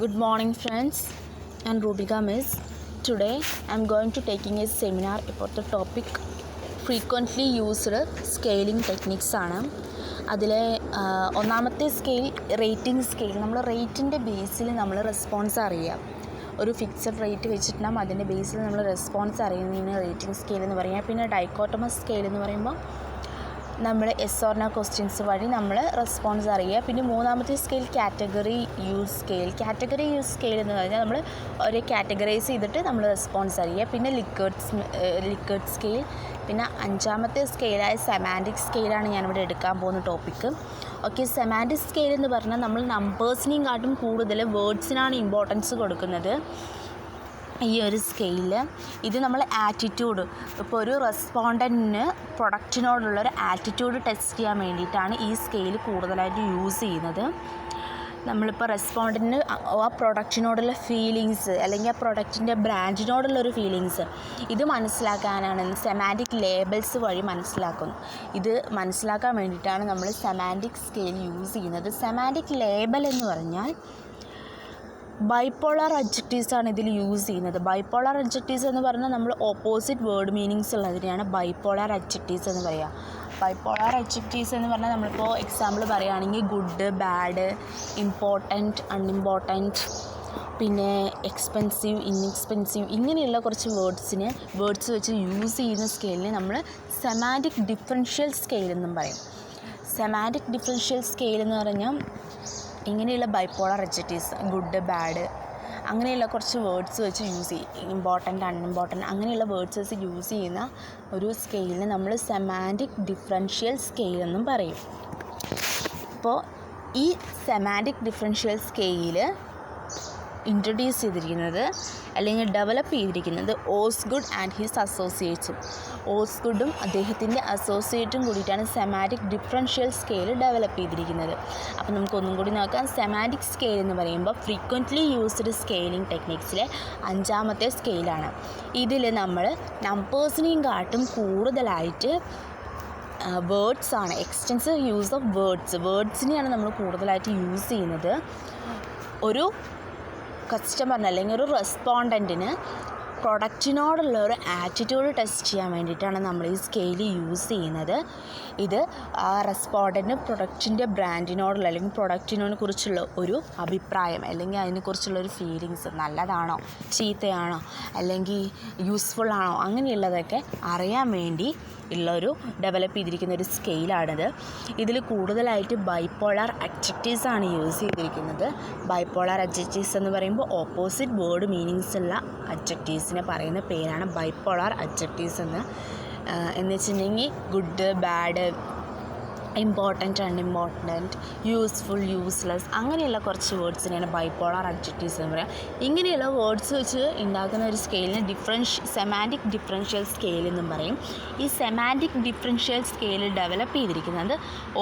Good morning friends, and Rubika Miss. Today I am going to taking a seminar about the topic frequently used scaling techniques ആണ്. അതിലെ ഒന്നാമത്തെ scale rating scale. നമ്മൾ റേറ്റിൻ്റെ ബേസിൽ നമ്മൾ response അറിയാം. ഒരു fixed rate വെച്ചിട്ടുണ്ടാകും, അതിൻ്റെ ബേസിൽ നമ്മൾ റെസ്പോൺസ് അറിയുന്നതിന് റേറ്റിംഗ് സ്കെയിൽ എന്ന് പറയാം. പിന്നെ ഡൈക്കോട്ടമസ് സ്കെയിൽ എന്ന് പറയുമ്പോൾ നമ്മൾ എസ് ഓർ നോ ക്വസ്റ്റ്യൻസ് വഴി നമ്മൾ റെസ്പോൺസ് അറിയുക. പിന്നെ മൂന്നാമത്തെ scale category use scale. Category use scale എന്ന് പറഞ്ഞാൽ നമ്മൾ ഒരു കാറ്റഗറൈസ് ചെയ്തിട്ട് നമ്മൾ റെസ്പോൺസ് അറിയുക. പിന്നെ ലിക്വിഡ് സ്കെയിൽ. പിന്നെ അഞ്ചാമത്തെ സ്കെയിലായ സെമാൻറ്റിക് സ്കെയിലാണ് ഞാനിവിടെ എടുക്കാൻ പോകുന്ന ടോപ്പിക്ക്. ഓക്കെ, സെമാൻറ്റിക് സ്കെയിൽ എന്ന് പറഞ്ഞാൽ നമ്മൾ നമ്പേഴ്സിനെയും കാട്ടും കൂടുതൽ വേർഡ്സിനാണ് ഇമ്പോർട്ടൻസ് കൊടുക്കുന്നത് ഈ ഒരു സ്കെയിലിൽ. ഇത് നമ്മൾ ആറ്റിറ്റ്യൂഡ്, ഇപ്പോൾ ഒരു റെസ്പോണ്ടൻറ്റിന് പ്രൊഡക്റ്റിനോടുള്ളൊരു ആറ്റിറ്റ്യൂഡ് ടെസ്റ്റ് ചെയ്യാൻ വേണ്ടിയിട്ടാണ് ഈ സ്കെയിൽ കൂടുതലായിട്ട് യൂസ് ചെയ്യുന്നത്. നമ്മളിപ്പോൾ റെസ്പോണ്ടൻറ്റിന് ആ പ്രൊഡക്റ്റിനോടുള്ള ഫീലിങ്സ് അല്ലെങ്കിൽ ആ പ്രൊഡക്റ്റിൻ്റെ ബ്രാൻഡിനോടുള്ളൊരു ഫീലിങ്സ് ഇത് മനസ്സിലാക്കാനാണ് സെമാൻറ്റിക് ലേബൽസ് വഴി മനസ്സിലാക്കുന്നത്. ഇത് മനസ്സിലാക്കാൻ വേണ്ടിയിട്ടാണ് നമ്മൾ സെമാൻറ്റിക് സ്കെയിൽ യൂസ് ചെയ്യുന്നത്. സെമാൻറ്റിക് ലേബൽ എന്ന് പറഞ്ഞാൽ ബൈപ്പോളാർ അഡ്ജക്റ്റീവ്സ് ആണ് ഇതിൽ യൂസ് ചെയ്യുന്നത്. ബൈപ്പോളാർ അഡ്ജക്റ്റീവ്സ് എന്ന് പറഞ്ഞാൽ നമ്മൾ ഓപ്പോസിറ്റ് വേർഡ് മീനിങ്സ് ഉള്ളതിനെയാണ് ബൈപ്പോളാർ അഡ്ജക്റ്റീവ്സ് എന്ന് പറയുക. ബൈപ്പോളാർ അഡ്ജക്റ്റീവ്സ് എന്ന് പറഞ്ഞാൽ നമ്മളിപ്പോൾ എക്സാമ്പിൾ പറയുകയാണെങ്കിൽ ഗുഡ്, ബാഡ്, ഇമ്പോർട്ടൻറ്റ്, അൺഇമ്പോർട്ടൻറ്റ്, പിന്നെ എക്സ്പെൻസീവ്, ഇൻഎക്സ്പെൻസീവ്, ഇങ്ങനെയുള്ള കുറച്ച് വേർഡ്സ് വെച്ച് യൂസ് ചെയ്യുന്ന സ്കെയിലിനെ നമ്മൾ സെമാൻറ്റിക് ഡിഫറൻഷ്യൽ സ്കെയിൽ എന്നും പറയും. സെമാൻറ്റിക് ഡിഫറൻഷ്യൽ സ്കെയിൽ എന്ന് പറഞ്ഞാൽ ഇങ്ങനെയുള്ള ബൈപ്പോളാർ അഡ്ജക്റ്റീവ്സ് ഗുഡ്, ബാഡ്, അങ്ങനെയുള്ള കുറച്ച് വേർഡ്സ് വെച്ച് യൂസ് ചെയ്യും. ഇമ്പോർട്ടൻറ്റ്, അൺഇമ്പോർട്ടൻറ്റ്, അങ്ങനെയുള്ള വേർഡ്സ് വെച്ച് യൂസ് ചെയ്യുന്ന ഒരു സ്കെയിലിനെ നമ്മൾ സെമാൻറ്റിക് ഡിഫറൻഷ്യൽ സ്കെയിൽ എന്നും പറയും. അപ്പോൾ ഈ സെമാൻറ്റിക് ഡിഫറൻഷ്യൽ സ്കെയിൽ ഇൻട്രൊഡ്യൂസ് ചെയ്തിരിക്കുന്നത് അല്ലെങ്കിൽ ഡെവലപ്പ് ചെയ്തിരിക്കുന്നത് ഓസ്ഗുഡ് ആൻഡ് ഹിസ് അസോസിയേറ്റ്സും. ഓസ്ഗുഡും അദ്ദേഹത്തിൻ്റെ അസോസിയേറ്റും കൂടിയിട്ടാണ് സെമാൻറ്റിക് ഡിഫറൻഷ്യൽ സ്കെയിൽ ഡെവലപ്പ് ചെയ്തിരിക്കുന്നത്. അപ്പോൾ നമുക്കൊന്നും കൂടി നോക്കാം. സെമാൻറ്റിക് സ്കെയിൽ എന്ന് പറയുമ്പോൾ ഫ്രീക്വൻ്റ്ലി യൂസ്ഡ് സ്കെയിലിംഗ് ടെക്നിക്സിലെ അഞ്ചാമത്തെ സ്കെയിലാണ്. ഇതിൽ നമ്മൾ നമ്പേഴ്സിനെയും കാട്ടും കൂടുതലായിട്ട് വേർഡ്സാണ്, എക്സ്റ്റെൻസീവ് യൂസ് ഓഫ് വേർഡ്സിനെയാണ് നമ്മൾ കൂടുതലായിട്ട് യൂസ് ചെയ്യുന്നത്. ഒരു കസ്റ്റമറിന് അല്ലെങ്കിൽ ഒരു റെസ്പോണ്ടൻറ്റിന് പ്രൊഡക്റ്റിനോടുള്ള ഒരു ആറ്റിറ്റ്യൂഡ് ടെസ്റ്റ് ചെയ്യാൻ വേണ്ടിയിട്ടാണ് നമ്മൾ ഈ സ്കെയിൽ യൂസ് ചെയ്യുന്നത്. ഇത് ആ റെസ്പോണ്ടൻറ്റിന് പ്രൊഡക്റ്റിൻ്റെ ബ്രാൻഡിനോടുള്ള അല്ലെങ്കിൽ പ്രൊഡക്റ്റിനെ കുറിച്ചുള്ള ഒരു അഭിപ്രായം അല്ലെങ്കിൽ അതിനെക്കുറിച്ചുള്ള ഒരു ഫീലിങ്സ്, നല്ലതാണോ ചീത്തയാണോ അല്ലെങ്കിൽ യൂസ്ഫുൾ ആണോ അങ്ങനെയുള്ളതൊക്കെ അറിയാൻ വേണ്ടി ഉള്ളൊരു ഡെവലപ്പ് ചെയ്തിരിക്കുന്ന ഒരു സ്കെയിലാണിത്. ഇതിൽ കൂടുതലായിട്ട് ബൈപ്പോളാർ അഡ്ജക്റ്റീവ്സ് ആണ് യൂസ് ചെയ്തിരിക്കുന്നത്. ബൈപ്പോളാർ അഡ്ജക്റ്റീവ്സ് എന്ന് പറയുമ്പോൾ ഓപ്പോസിറ്റ് വേർഡ് മീനിങ്സ് ഉള്ള അഡ്ജക്റ്റീവ്സിനെ പറയുന്ന പേരാണ് ബൈപ്പോളാർ അഡ്ജക്റ്റീവ്സ് എന്ന് വെച്ചിട്ടുണ്ടെങ്കിൽ good, bad, important, unimportant, useful, useless, അങ്ങനെയുള്ള കുറച്ച് വേർഡ്സിനെയാണ് ബൈപ്പോളാർ അഡ്ജക്റ്റീവ്സ് എന്ന് പറയുക. ഇങ്ങനെയുള്ള വേർഡ്സ് വെച്ച് ഉണ്ടാക്കുന്ന ഒരു സ്കെയിലിന് സെമാൻറ്റിക് ഡിഫറൻഷ്യൽ സ്കെയിൽ എന്നും പറയും. ഈ സെമാൻറ്റിക് ഡിഫറൻഷ്യൽ സ്കെയിൽ ഡെവലപ്പ് ചെയ്തിരിക്കുന്നത്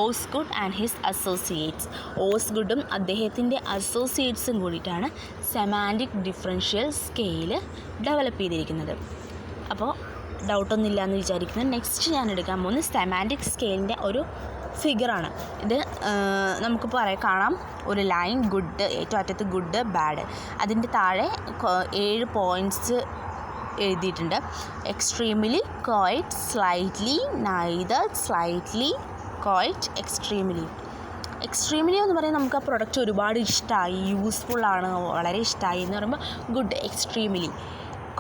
ഓസ്ഗുഡ് ആൻഡ് ഹിസ് അസോസിയേറ്റ്സ്. ഓസ്ഗുഡും അദ്ദേഹത്തിൻ്റെ അസോസിയേറ്റ്സും കൂടിയിട്ടാണ് സെമാൻറ്റിക് ഡിഫറൻഷ്യൽ സ്കെയിൽ ഡെവലപ്പ് ചെയ്തിരിക്കുന്നത്. അപ്പോൾ ഡൗട്ടൊന്നുമില്ല എന്ന് വിചാരിക്കുന്നത്. നെക്സ്റ്റ് ഞാൻ എടുക്കാൻ പോകുന്നത് സെമാൻറ്റിക് സ്കെയിലിൻ്റെ ഒരു ഫിഗറാണ്. ഇത് നമുക്ക് കാണാം ഒരു ലൈൻ, ഗുഡ്, ഏറ്റവും അറ്റത്ത് ഗുഡ്, ബാഡ്, അതിൻ്റെ താഴെ 7 പോയിൻറ്റ്സ് എഴുതിയിട്ടുണ്ട്. Extremely, quite, slightly, neither, slightly, quite, extremely. Extremely എന്ന് പറയുമ്പോൾ നമുക്ക് ആ പ്രൊഡക്റ്റ് ഒരുപാട് ഇഷ്ടമായി, യൂസ്ഫുള്ളാണ്, വളരെ ഇഷ്ടമായി എന്ന് പറയുമ്പോൾ ഗുഡ്, എക്സ്ട്രീംലി.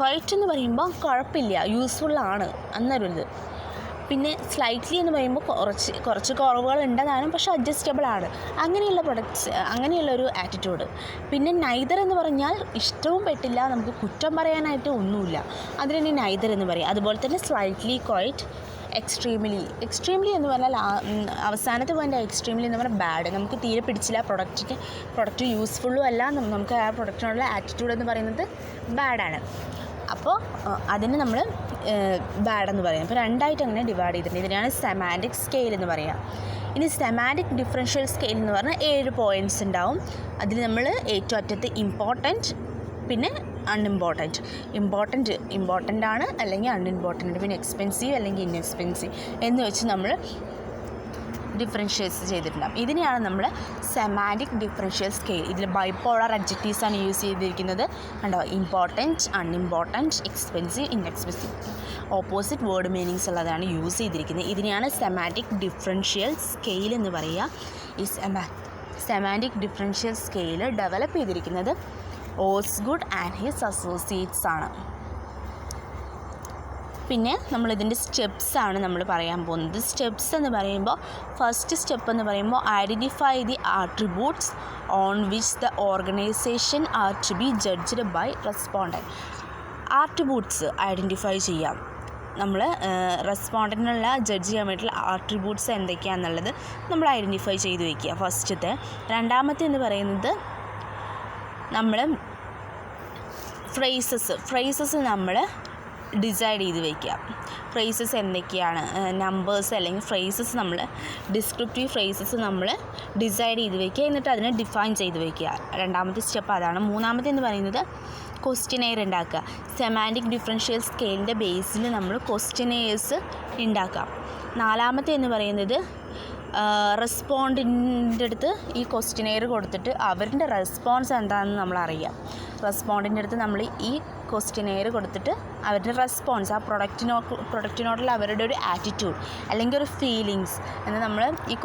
ക്വൈറ്റ് എന്ന് പറയുമ്പോൾ കുഴപ്പമില്ല, യൂസ്ഫുള്ളാണ് എന്നൊരിത്. പിന്നെ സ്ലൈറ്റ്ലി എന്ന് പറയുമ്പോൾ കുറച്ച് കുറവുകൾ ഉണ്ടെന്നാണ്, പക്ഷേ അഡ്ജസ്റ്റബിൾ ആണ്, അങ്ങനെയുള്ള പ്രൊഡക്ട്സ്, അങ്ങനെയുള്ളൊരു ആറ്റിറ്റ്യൂഡ്. പിന്നെ നൈദർ എന്ന് പറഞ്ഞാൽ ഇഷ്ടവും പെട്ടില്ല, നമുക്ക് കുറ്റം പറയാനായിട്ട് ഒന്നുമില്ല, അതിനെ നൈദർ എന്ന് പറയും. അതുപോലെ തന്നെ സ്ലൈറ്റ്ലി, ക്വൈറ്റ്, എക്സ്ട്രീംലി എന്ന് പറഞ്ഞാൽ അവസാനത്തെ പോയിൻ്റ്. എക്സ്ട്രീംലി എന്ന് പറഞ്ഞാൽ ബാഡ്, നമുക്ക് തീരെ പിടിച്ചില്ല, പ്രൊഡക്റ്റ് യൂസ്ഫുള്ളും അല്ല, നമുക്ക് ആ പ്രൊഡക്റ്റിനുള്ള ആറ്റിറ്റ്യൂഡ് എന്ന് പറയുന്നത് ബാഡാണ്. അപ്പോൾ അതിന് നമ്മൾ ബാഡെന്ന് പറയും. അപ്പോൾ രണ്ടായിട്ട് അങ്ങനെ ഡിവൈഡ് ചെയ്തിട്ടുണ്ട്. ഇതിനാണ് സെമാൻറ്റിക് സ്കെയിൽ എന്ന് പറയുക. ഇനി സെമാൻറ്റിക് ഡിഫറൻഷ്യൽ സ്കെയിൽ എന്ന് പറഞ്ഞാൽ 7 പോയിൻറ്റ്സ് ഉണ്ടാവും. അതിൽ നമ്മൾ ഏറ്റവും അറ്റത്ത് ഇമ്പോർട്ടൻറ്റ്, പിന്നെ അൺഇമ്പോർട്ടൻറ്റ്. ഇമ്പോർട്ടൻ്റ് ആണ് അല്ലെങ്കിൽ അൺഇമ്പോർട്ടൻറ്റ്, പിന്നെ എക്സ്പെൻസീവ് അല്ലെങ്കിൽ ഇൻഎക്സ്പെൻസീവ് എന്ന് വെച്ച് നമ്മൾ ഡിഫറൻഷ്യേറ്റ്സ് ചെയ്തിട്ടുണ്ടാകും. ഇതിനെയാണ് നമ്മൾ സെമാൻറ്റിക് ഡിഫറൻഷ്യൽ സ്കെയിൽ. ഇതിൽ ബൈപോളർ അഡ്ജക്റ്റീവ്സ് ആണ് യൂസ് ചെയ്തിരിക്കുന്നത്. കണ്ടോ, important, unimportant, expensive, inexpensive, opposite word meanings ഉള്ളതാണ് യൂസ് ചെയ്തിരിക്കുന്നത്. ഇതിനെയാണ് സെമാൻറ്റിക് ഡിഫറൻഷ്യൽ സ്കെയിൽ എന്ന് പറയുക. ഈ സെമാൻറ്റിക് ഡിഫറൻഷ്യൽ സ്കെയിൽ ഡെവലപ്പ് ചെയ്തിരിക്കുന്നത് ഓസ്ഗുഡ് ആൻഡ് ഹിസ് അസോസിയേറ്റ്സ് ആണ്. പിന്നെ നമ്മളിതിൻ്റെ സ്റ്റെപ്സാണ് നമ്മൾ പറയാൻ പോകുന്നത്. സ്റ്റെപ്സ് എന്ന് പറയുമ്പോൾ ഫസ്റ്റ് സ്റ്റെപ്പ് എന്ന് പറയുമ്പോൾ identify the attributes on which the organisation are to be judged by respondent. Attributes identify ചെയ്യാം. നമ്മൾ റെസ്പോണ്ടൻറ്റിനുള്ള ജഡ്ജ് ചെയ്യാൻ വേണ്ടിയിട്ടുള്ള ആട്രിബ്യൂട്ട്സ് എന്തൊക്കെയാണെന്നുള്ളത് നമ്മൾ ഐഡൻറ്റിഫൈ ചെയ്ത് വയ്ക്കുക ഫസ്റ്റത്തെ. രണ്ടാമത്തെ എന്ന് പറയുന്നത് നമ്മൾ ഫ്രേസസ് നമ്മൾ ഡിസൈഡ് ചെയ്ത് വയ്ക്കുക. ഫ്രേസസ് എന്തൊക്കെയാണ്, നമ്പേഴ്സ് അല്ലെങ്കിൽ ഫ്രേസസ് നമ്മൾ ഡിസ്ക്രിപ്റ്റീവ് ഫ്രേസസ് നമ്മൾ ഡിസൈഡ് ചെയ്ത് വയ്ക്കുക, എന്നിട്ട് അതിനെ ഡിഫൈൻ ചെയ്ത് വയ്ക്കുക. രണ്ടാമത്തെ സ്റ്റെപ്പ് അതാണ്. മൂന്നാമത്തെ എന്ന് പറയുന്നത് ക്വസ്റ്റ്യനെയർ ഉണ്ടാക്കുക. സെമാൻറ്റിക് ഡിഫറൻഷ്യൽ സ്കെയിലിൻ്റെ ബേസിൽ നമ്മൾ ക്വസ്റ്റ്യനെയേഴ്സ് ഉണ്ടാക്കാം. നാലാമത്തെ എന്ന് പറയുന്നത് റെസ്പോണ്ടിൻ്റെ അടുത്ത് ഈ ക്വസ്റ്റ്യനെയർ കൊടുത്തിട്ട് അവരുടെ റെസ്പോൺസ് എന്താണെന്ന് നമ്മൾ അറിയാം. റെസ്പോണ്ടിൻ്റെ അടുത്ത് നമ്മൾ ഈ ക്വസ്റ്റ്യനെയർ കൊടുത്തിട്ട് അവരുടെ റെസ്പോൺസ്, ആ പ്രൊഡക്റ്റിനോടുള്ള അവരുടെ ഒരു ആറ്റിറ്റ്യൂഡ് അല്ലെങ്കിൽ ഒരു ഫീലിങ്സ് എന്ന് നമ്മൾ ഈ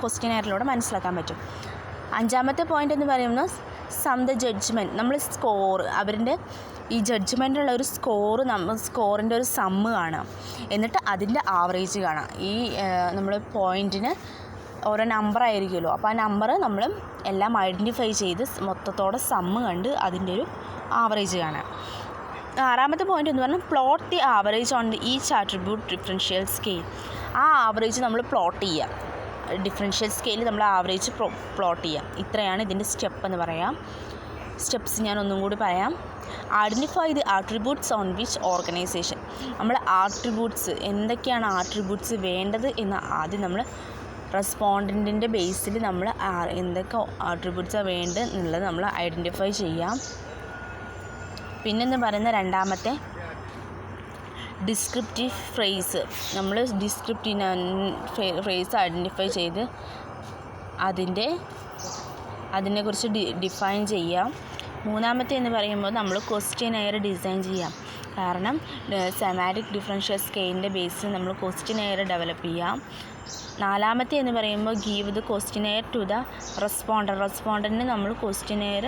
ക്വസ്റ്റ്യനെയറിലൂടെ മനസ്സിലാക്കാൻ പറ്റും. അഞ്ചാമത്തെ പോയിൻ്റ് എന്ന് പറയുന്നത് ദ ജഡ്ജ്മെൻറ്റ്. നമ്മൾ സ്കോർ, അവരുടെ ഈ ജഡ്ജ്മെൻറ്റുള്ള ഒരു സ്കോറിൻ്റെ ഒരു സമ്മ് കാണാം, എന്നിട്ട് അതിൻ്റെ ആവറേജ് കാണാം. ഈ നമ്മൾ പോയിൻറ്റിന് ഓരോ നമ്പർ ആയിരിക്കുമല്ലോ, അപ്പോൾ ആ നമ്പർ നമ്മൾ എല്ലാം ഐഡൻറ്റിഫൈ ചെയ്ത് മൊത്തത്തോടെ സമ്മ് കണ്ട് അതിൻ്റെ ഒരു ആവറേജ് കാണാം. ആറാമത്തെ പോയിൻ്റ് എന്ന് പറഞ്ഞാൽ plot the average on the each attribute differential scale. ആ ആവറേജ് നമ്മൾ പ്ലോട്ട് ചെയ്യാം. ഡിഫറൻഷ്യൽ സ്കെയിൽ നമ്മൾ ആവറേജ് പ്ലോട്ട് ചെയ്യാം. ഇത്രയാണ് ഇതിൻ്റെ സ്റ്റെപ്പ് എന്ന് പറയാം. സ്റ്റെപ്സ് ഞാൻ ഒന്നും കൂടി പറയാം. Identify the attributes on which organisation. നമ്മൾ ആട്രിബ്യൂട്ട്സ് എന്തൊക്കെയാണ് ആട്രിബ്യൂട്ട്സ് വേണ്ടത് എന്ന് ആദ്യം നമ്മൾ റെസ്പോണ്ടൻറ്റിൻ്റെ ബേസിൽ നമ്മൾ എന്തൊക്കെ ആട്രിബ്യൂട്ട്സാണ് വേണ്ടത് എന്നുള്ളത് നമ്മൾ ഐഡൻറ്റിഫൈ ചെയ്യാം. പിന്നെന്ന് പറയുന്ന രണ്ടാമത്തെ ഡിസ്ക്രിപ്റ്റീവ് ഫ്രേസ്. നമ്മൾ ഡിസ്ക്രിപ്റ്റീവ് ഫ്രേസ് ഐഡൻറ്റിഫൈ ചെയ്ത് അതിനെക്കുറിച്ച് ഡിഫൈൻ ചെയ്യാം. മൂന്നാമത്തെ എന്ന് പറയുമ്പോൾ നമ്മൾ ക്വസ്റ്റ്യനെയർ ഡിസൈൻ ചെയ്യാം. കാരണം സെമാൻറ്റിക് ഡിഫറൻഷ്യൽ സ്കെയിലിൻ്റെ ബേസിൽ നമ്മൾ ക്വസ്റ്റ്യനെയർ ഡെവലപ്പ് ചെയ്യാം. നാലാമത്തെ എന്ന് പറയുമ്പോൾ give the questionnaire to the റെസ്പോണ്ടൻറ്റിന് നമ്മൾ ക്വസ്റ്റ്യനെയർ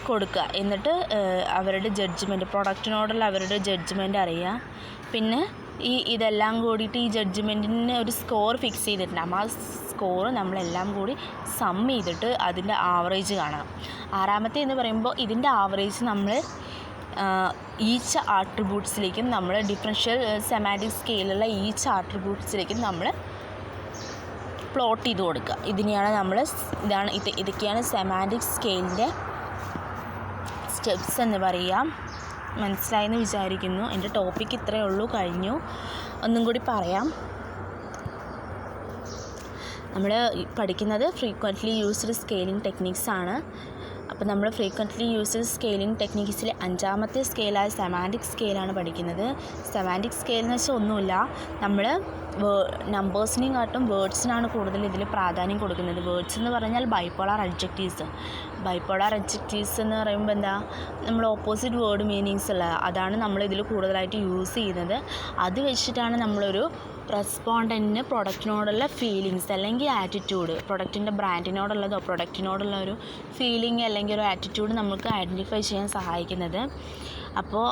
കൊടുക്കുക, എന്നിട്ട് അവരുടെ ജഡ്ജ്മെൻറ്റ്, പ്രൊഡക്റ്റിനോടുള്ള അവരുടെ ജഡ്ജ്മെൻറ്റ് അറിയുക. പിന്നെ ഇതെല്ലാം കൂടിയിട്ട് ഈ ജഡ്ജ്മെൻറ്റിന് ഒരു സ്കോർ ഫിക്സ് ചെയ്തിട്ടുണ്ടാകും. ആ സ്കോർ നമ്മളെല്ലാം കൂടി സം ചെയ്തിട്ട് അതിൻ്റെ ആവറേജ് കാണാം. ആറാമത്തെ എന്ന് പറയുമ്പോൾ ഇതിൻ്റെ ആവറേജ് നമ്മൾ ഈച്ച് ആട്രിബ്യൂട്ട്സിലേക്കും നമ്മൾ ഡിഫറൻഷ്യൽ സെമാൻറ്റിക് സ്കെയിലുള്ള ഈച്ച് ആട്രിബ്യൂട്ട്സിലേക്കും നമ്മൾ പ്ലോട്ട് ചെയ്ത് കൊടുക്കുക. ഇതൊക്കെയാണ് സെമാൻറ്റിക് സ്കെയിലിൻ്റെ സ്റ്റെപ്സ് എന്ന് പറയാം. മനസ്സിലായെന്ന് വിചാരിക്കുന്നു. എൻ്റെ ടോപ്പിക്ക് ഇത്രയേ ഉള്ളൂ, കഴിഞ്ഞു. ഒന്നും കൂടി പറയാം. നമ്മൾ പഠിക്കുന്നത് ഫ്രീക്വൻ്റ്ലി യൂസ്ഡ് സ്കെയിലിംഗ് ടെക്നിക്സ് ആണ്. അപ്പോൾ നമ്മൾ ഫ്രീക്വൻ്റ്ലി യൂസ്ഡ് സ്കെയിലിംഗ് ടെക്നിക്സിലെ അഞ്ചാമത്തെ സ്കെയിലായ സെമാൻറ്റിക് സ്കെയിലാണ് പഠിക്കുന്നത്. സെമാൻറ്റിക് സ്കെയിൽ എന്ന് വെച്ചാൽ ഒന്നുമില്ല, നമ്മൾ നമ്പേഴ്സിനെയും കാട്ടും വേർഡ്സിനാണ് കൂടുതൽ ഇതിൽ പ്രാധാന്യം കൊടുക്കുന്നത്. വേർഡ്സ് എന്ന് പറഞ്ഞാൽ ബൈപോളാർ അഡ്ജക്റ്റീവ്സ് എന്ന് പറയുമ്പോൾ എന്താ, നമ്മൾ ഓപ്പോസിറ്റ് വേർഡ് മീനിങ്സ് ഉള്ള അതാണ് നമ്മൾ ഇതിൽ കൂടുതലായിട്ട് യൂസ് ചെയ്യുന്നത്. അത് വെച്ചിട്ടാണ് നമ്മളൊരു റെസ്പോണ്ടൻറ്റിന് പ്രൊഡക്റ്റിനോടുള്ള ഫീലിങ്സ് അല്ലെങ്കിൽ ആറ്റിറ്റ്യൂഡ്, പ്രൊഡക്റ്റിൻ്റെ ബ്രാൻഡിനോടുള്ളതോ പ്രൊഡക്റ്റിനോടുള്ള ഒരു ഫീലിംഗ് അല്ലെങ്കിൽ ഒരു ആറ്റിറ്റ്യൂഡ് നമുക്ക് ഐഡൻറ്റിഫൈ ചെയ്യാൻ സഹായിക്കുന്നത്. അപ്പോൾ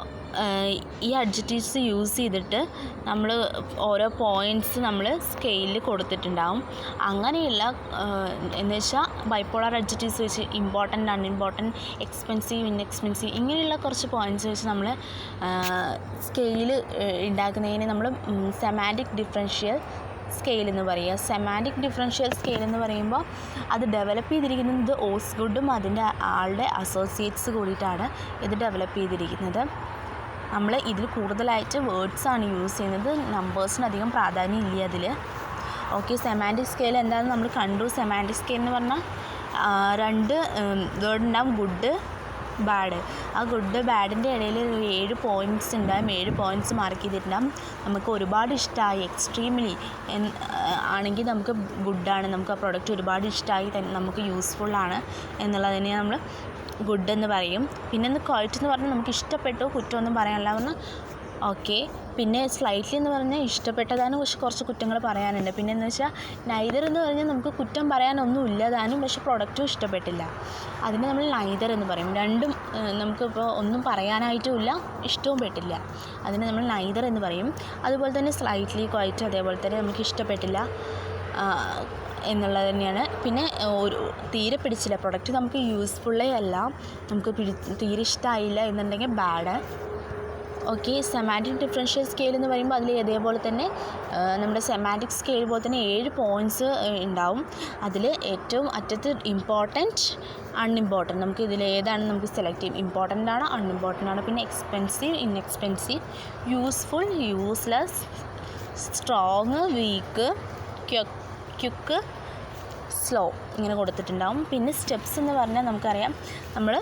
ഈ അഡ്ജക്റ്റീവ്സ് യൂസ് ചെയ്തിട്ട് നമ്മൾ ഓരോ പോയിൻറ്റ്സ് നമ്മൾ സ്കെയിലിൽ കൊടുത്തിട്ടുണ്ടാവും. അങ്ങനെയുള്ള എന്ന് വെച്ചാൽ ബൈപോളാർ അഡ്ജക്റ്റീവ്സ് വെച്ച് ഇമ്പോർട്ടൻറ്റ്, അൺഇമ്പോർട്ടൻറ്റ്, എക്സ്പെൻസീവ്, ഇൻഎക്സ്പെൻസീവ് ഇങ്ങനെയുള്ള കുറച്ച് പോയിൻറ്റ്സ് വെച്ച് നമ്മൾ സ്കെയിൽ ഉണ്ടാക്കുന്നതിന് നമ്മൾ സെമാൻറ്റിക് ഡിഫറൻഷ്യൽ സ്കെയിൽ എന്ന് പറയുക. സെമാൻറ്റിക് ഡിഫറൻഷ്യൽ സ്കെയിൽ എന്ന് പറയുമ്പോൾ അത് ഡെവലപ്പ് ചെയ്തിരിക്കുന്നത് ഓസ്ഗുഡും അതിൻ്റെ ആളുടെ അസോസിയേറ്റ്സ് കൂടിയിട്ടാണ് ഇത് ഡെവലപ്പ് ചെയ്തിരിക്കുന്നത്. നമ്മൾ ഇതിൽ കൂടുതലായിട്ട് വേർഡ്സാണ് യൂസ് ചെയ്യുന്നത്, നമ്പേഴ്സിന് അധികം പ്രാധാന്യം ഇല്ല അതിൽ. ഓക്കെ, സെമാൻറ്റിക് സ്കെയിൽ എന്താണെന്ന് നമ്മൾ കണ്ടു. സെമാൻറ്റിക് സ്കെയിൽ എന്ന് പറഞ്ഞാൽ രണ്ട് വേർഡ് ഉണ്ടാവും, ഗുഡ് ബാഡ്. ആ ഗുഡ് ബാഡിൻ്റെ ഇടയിൽ 7 പോയിൻറ്റ്സ് ഉണ്ടാകും. 7 പോയിൻറ്റ്സ് മാർക്ക് ചെയ്തിട്ടുണ്ടാകും. നമുക്ക് ഒരുപാട് ഇഷ്ടമായി, എക്സ്ട്രീംലി ആണെങ്കിൽ നമുക്ക് ഗുഡാണ്, നമുക്ക് ആ പ്രൊഡക്റ്റ് ഒരുപാട് ഇഷ്ടമായി, നമുക്ക് യൂസ്ഫുള്ളാണ് എന്നുള്ളതിനെ നമ്മൾ ഗുഡ് എന്ന് പറയും. പിന്നെ ക്വൈറ്റ് എന്ന് പറഞ്ഞാൽ നമുക്ക് ഇഷ്ടപ്പെട്ടു, കുറ്റമൊന്നും പറയാനില്ല എന്ന്. ഓക്കെ. പിന്നെ സ്ലൈറ്റ്ലി എന്ന് പറഞ്ഞാൽ ഇഷ്ടപ്പെട്ടതാണ്, പക്ഷെ കുറച്ച് കുറ്റങ്ങൾ പറയാനുണ്ട്. പിന്നെ എന്ന് വെച്ചാൽ നൈദർ എന്ന് പറഞ്ഞാൽ നമുക്ക് കുറ്റം പറയാനൊന്നും ഇല്ലതാനും, പക്ഷെ പ്രൊഡക്റ്റും ഇഷ്ടപ്പെട്ടില്ല. അതിന് നമ്മൾ നൈദർ എന്ന് പറയും. രണ്ടും നമുക്കിപ്പോൾ ഒന്നും പറയാനായിട്ടുമില്ല, ഇഷ്ടവും പെട്ടില്ല, അതിന് നമ്മൾ നൈദർ എന്ന് പറയും. അതുപോലെ തന്നെ സ്ലൈറ്റ്ലി, ക്വൈറ്റ് അതേപോലെ തന്നെ നമുക്ക് ഇഷ്ടപ്പെട്ടില്ല എന്നുള്ളത് തന്നെയാണ്. പിന്നെ തീരെ പിടിച്ചില്ല, പ്രൊഡക്റ്റ് നമുക്ക് യൂസ്ഫുള്ളേ അല്ല, നമുക്ക് തീരെ ഇഷ്ടമായില്ല എന്നുണ്ടെങ്കിൽ bad. Okay. Semantic differential scale എന്ന് പറയുമ്പോൾ അതിൽ അതേപോലെ തന്നെ നമ്മുടെ സെമാൻറ്റിക് സ്കെയിൽ പോലെ തന്നെ 7 പോയിൻറ്റ്സ് ഉണ്ടാവും. അതിൽ ഏറ്റവും അറ്റത്ത് ഇമ്പോർട്ടൻറ്റ്, അൺഇമ്പോർട്ടൻറ്റ്, നമുക്ക് ഇതിൽ ഏതാണ് നമുക്ക് സെലക്ട് ചെയ്യും. ഇമ്പോർട്ടൻ്റ് ആണ്, അൺഇമ്പോർട്ടൻ്റ് ആണ്. പിന്നെ expensive, inexpensive, useful, useless, strong, weak, quick, slow ഇങ്ങനെ കൊടുത്തിട്ടുണ്ടാവും. പിന്നെ സ്റ്റെപ്സ് എന്ന് പറഞ്ഞാൽ നമുക്കറിയാം, നമ്മൾ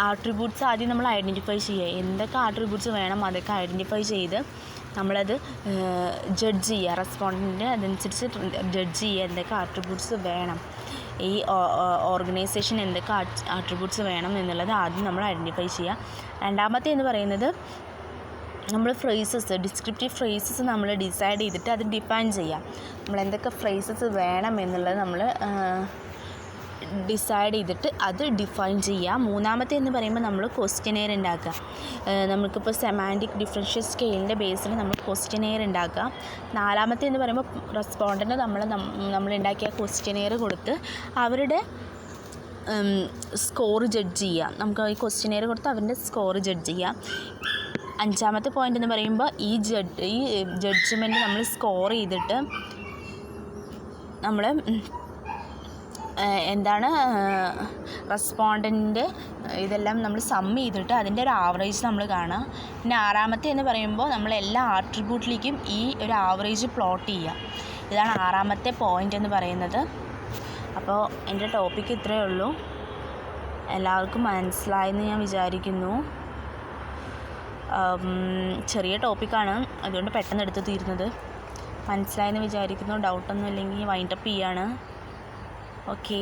ആട്രിബ്യൂട്ട്സ് ആദ്യം നമ്മൾ ഐഡൻറ്റിഫൈ ചെയ്യുക, എന്തൊക്കെ ആട്രിബ്യൂട്ട്സ് വേണം അതൊക്കെ ഐഡൻറ്റിഫൈ ചെയ്ത് നമ്മളത് ജഡ്ജ് ചെയ്യുക, റെസ്പോണ്ടൻറ്റ് അതനുസരിച്ച് ജഡ്ജ് ചെയ്യുക എന്തൊക്കെ ആട്രിബ്യൂട്ട്സ് വേണം, ഈ ഓർഗനൈസേഷൻ എന്തൊക്കെ ആട്രിബ്യൂട്ട്സ് വേണം എന്നുള്ളത് ആദ്യം നമ്മൾ ഐഡൻറ്റിഫൈ ചെയ്യുക. രണ്ടാമത്തെ എന്ന് പറയുന്നത് നമ്മൾ ഫ്രേസസ്, ഡിസ്ക്രിപ്റ്റീവ് ഫ്രേസസ് നമ്മൾ ഡിസൈഡ് ചെയ്തിട്ട് അത് ഡിഫൈൻ ചെയ്യാം. നമ്മൾ എന്തൊക്കെ ഫ്രേസസ് വേണം എന്നുള്ളത് നമ്മൾ ഡിസൈഡ് ചെയ്തിട്ട് അത് ഡിഫൈൻ ചെയ്യുക. മൂന്നാമത്തെ എന്ന് പറയുമ്പോൾ നമ്മൾ ക്വസ്റ്റ്യനെയർ ഉണ്ടാക്കുക. നമുക്കിപ്പോൾ സെമാൻറ്റിക് ഡിഫറൻഷ്യൽ സ്കെയിലിൻ്റെ ബേസിൽ നമ്മൾ ക്വസ്റ്റ്യനെയർ ഉണ്ടാക്കുക. നാലാമത്തെ എന്ന് പറയുമ്പോൾ റെസ്പോണ്ടൻ്റ് നമ്മൾ ഉണ്ടാക്കിയ ക്വസ്റ്റ്യനെയർ കൊടുത്ത് അവരുടെ സ്കോർ ജഡ്ജ് ചെയ്യുക. നമുക്ക് ഈ ക്വസ്റ്റ്യനെയർ കൊടുത്ത് അവരുടെ സ്കോർ ജഡ്ജ് ചെയ്യുക. അഞ്ചാമത്തെ പോയിൻ്റ് എന്ന് പറയുമ്പോൾ ഈ ജഡ്ജ്മെൻറ്റ് നമ്മൾ സ്കോർ ചെയ്തിട്ട് നമ്മൾ എന്താണ് റെസ്പോണ്ടൻറ്റിൻ്റെ ഇതെല്ലാം നമ്മൾ സം ചെയ്തിട്ട് അതിൻ്റെ ഒരു ആവറേജ് നമ്മൾ കാണുക. പിന്നെ ആറാമത്തെ എന്ന് പറയുമ്പോൾ നമ്മൾ എല്ലാ ആട്രിബ്യൂട്ടിലേക്കും ഈ ഒരു ആവറേജ് പ്ലോട്ട് ചെയ്യുക. ഇതാണ് ആറാമത്തെ പോയിൻ്റ് എന്ന് പറയുന്നത്. അപ്പോൾ എൻ്റെ ടോപ്പിക്ക് ഇത്രയേ ഉള്ളൂ. എല്ലാവർക്കും മനസ്സിലായെന്ന് ഞാൻ വിചാരിക്കുന്നു. ചെറിയ ടോപ്പിക്കാണ്, അതുകൊണ്ട് പെട്ടെന്ന് എടുത്ത് തീരുന്നത്. മനസ്സിലായെന്ന് വിചാരിക്കുന്നു. ഡൗട്ടൊന്നും ഇല്ലെങ്കിൽ വൈൻഡപ്പ് ചെയ്യാണ്. ഓക്കെ.